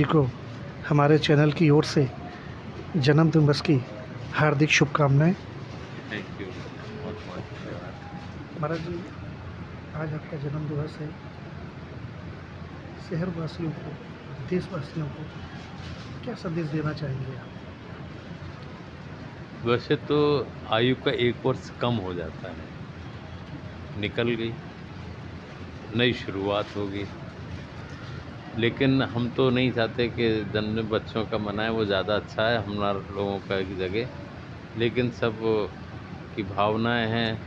जी को हमारे चैनल की ओर से जन्मदिन दिवस की हार्दिक शुभकामनाएं। थैंक यू, बहुत बहुत धन्यवाद। महाराज जी, आज आपका जन्म दिवस है। शहरवासियों को, देशवासियों को क्या संदेश देना चाहेंगे आप? वैसे तो आयु का 1 वर्ष कम हो जाता है, निकल गई, नई शुरुआत होगी। लेकिन हम तो नहीं चाहते कि जन्म बच्चों का मनाएँ, वो ज़्यादा अच्छा है हमारा लोगों का एक जगह। लेकिन सब की भावनाएँ हैं,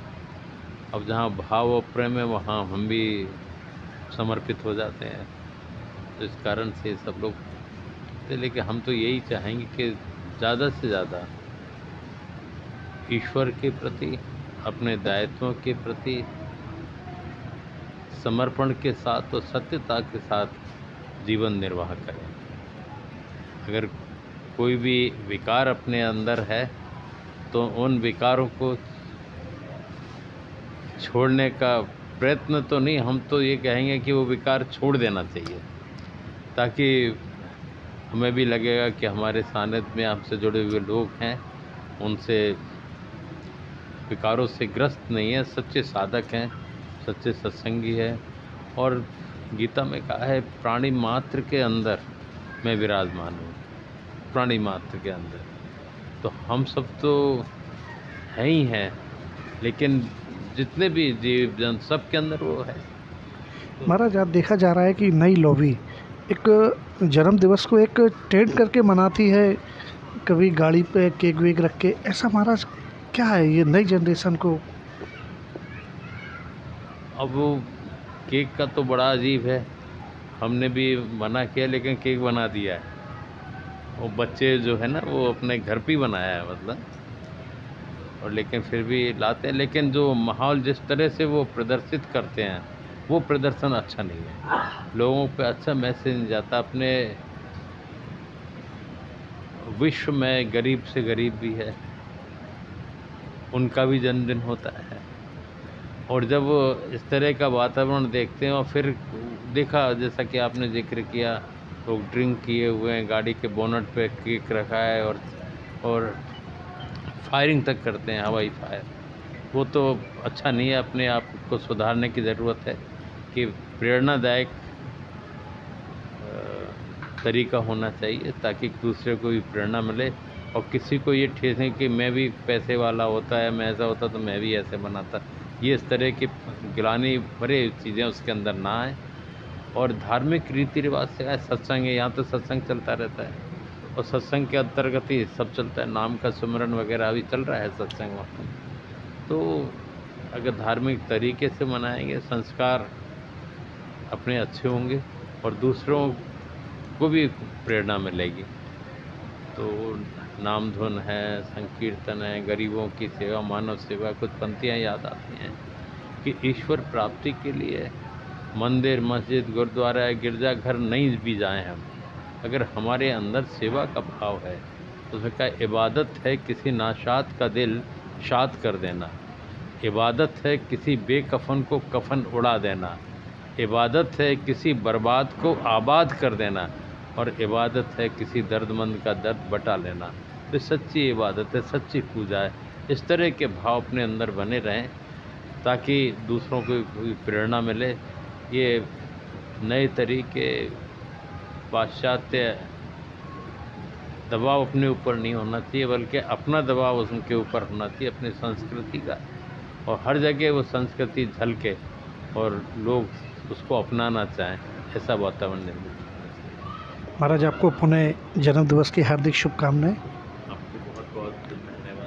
अब जहाँ भाव और प्रेम है वहाँ हम भी समर्पित हो जाते हैं। तो इस कारण से सब लोग, तो लेकिन हम तो यही चाहेंगे कि ज़्यादा से ज़्यादा ईश्वर के प्रति, अपने दायित्वों के प्रति समर्पण के साथ और सत्यता के साथ जीवन निर्वाह करें। अगर कोई भी विकार अपने अंदर है तो उन विकारों को छोड़ने का प्रयत्न तो नहीं, हम तो ये कहेंगे कि वो विकार छोड़ देना चाहिए, ताकि हमें भी लगेगा कि हमारे सानिध्य में हमसे जुड़े हुए लोग हैं, उनसे विकारों से ग्रस्त नहीं है, सच्चे साधक हैं, सच्चे सत्संगी हैं। और गीता में कहा है, प्राणी मात्र के अंदर मैं विराजमान हूँ, प्राणी मात्र के अंदर। तो हम सब तो हैं ही हैं, लेकिन जितने भी जीव जन सबके अंदर वो है। महाराज, आज देखा जा रहा है कि नई लॉबी एक जन्म दिवस को एक टेंट करके मनाती है, कभी गाड़ी पे केक वेक रख के। ऐसा महाराज क्या है ये नई जनरेशन को? अब वो केक का तो बड़ा अजीब है, हमने भी मना किया लेकिन केक बना दिया है। वो बच्चे जो है ना, वो अपने घर पे ही बनाया है मतलब, और लेकिन फिर भी लाते हैं। लेकिन जो माहौल जिस तरह से वो प्रदर्शित करते हैं, वो प्रदर्शन अच्छा नहीं है, लोगों पे अच्छा मैसेज नहीं जाता। अपने विश्व में गरीब से गरीब भी है, उनका भी जन्मदिन होता है, और जब वो इस तरह का वातावरण देखते हैं और फिर देखा, जैसा कि आपने जिक्र किया, लोग ड्रिंक किए हुए हैं, गाड़ी के बोनट पे केक रखा है, और फायरिंग तक करते हैं, हवाई फायर। वो तो अच्छा नहीं है, अपने आप को सुधारने की ज़रूरत है कि प्रेरणादायक तरीका होना चाहिए, ताकि दूसरे को भी प्रेरणा मिले, और किसी को ये ठेसें कि मैं भी पैसे वाला होता है, मैं ऐसा होता तो मैं भी ऐसे बनाता। ये इस तरह की गिलानी भरे चीज़ें उसके अंदर ना आए। और धार्मिक रीति रिवाज से आए, सत्संग है, यहाँ तो सत्संग चलता रहता है, और सत्संग के अंतर्गत ही सब चलता है, नाम का सुमिरन वगैरह भी चल रहा है सत्संग में। तो अगर धार्मिक तरीके से मनाएंगे, संस्कार अपने अच्छे होंगे, और दूसरों को भी प्रेरणा मिलेगी। तो नाम धुन है, संकीर्तन है, गरीबों की सेवा, मानव सेवा, कुछ पंक्तियाँ याद आती हैं कि ईश्वर प्राप्ति के लिए मंदिर, मस्जिद, गुरुद्वारा, गिरजाघर नहीं भी जाएं हम, अगर हमारे अंदर सेवा का भाव है तो उसका इबादत है किसी नाशाद का दिल शाद कर देना, इबादत है किसी बेकफन को कफन उड़ा देना, इबादत है किसी बर्बाद को आबाद कर देना, और इबादत है किसी दर्दमंद का दर्द बटा लेना। तो सच्ची इबादत है, सच्ची पूजा है। इस तरह के भाव अपने अंदर बने रहें, ताकि दूसरों को भी प्रेरणा मिले। ये नए तरीके, पाश्चात्य दबाव अपने ऊपर नहीं होना चाहिए, बल्कि अपना दबाव उनके ऊपर होना चाहिए, अपनी संस्कृति का, और हर जगह वो संस्कृति झलके और लोग उसको अपनाना चाहें, ऐसा वातावरण निर्मित होना चाहिए। महाराज, आपको पुनः जन्म दिवस की हार्दिक शुभकामनाएं। आपको बहुत बहुत धन्यवाद।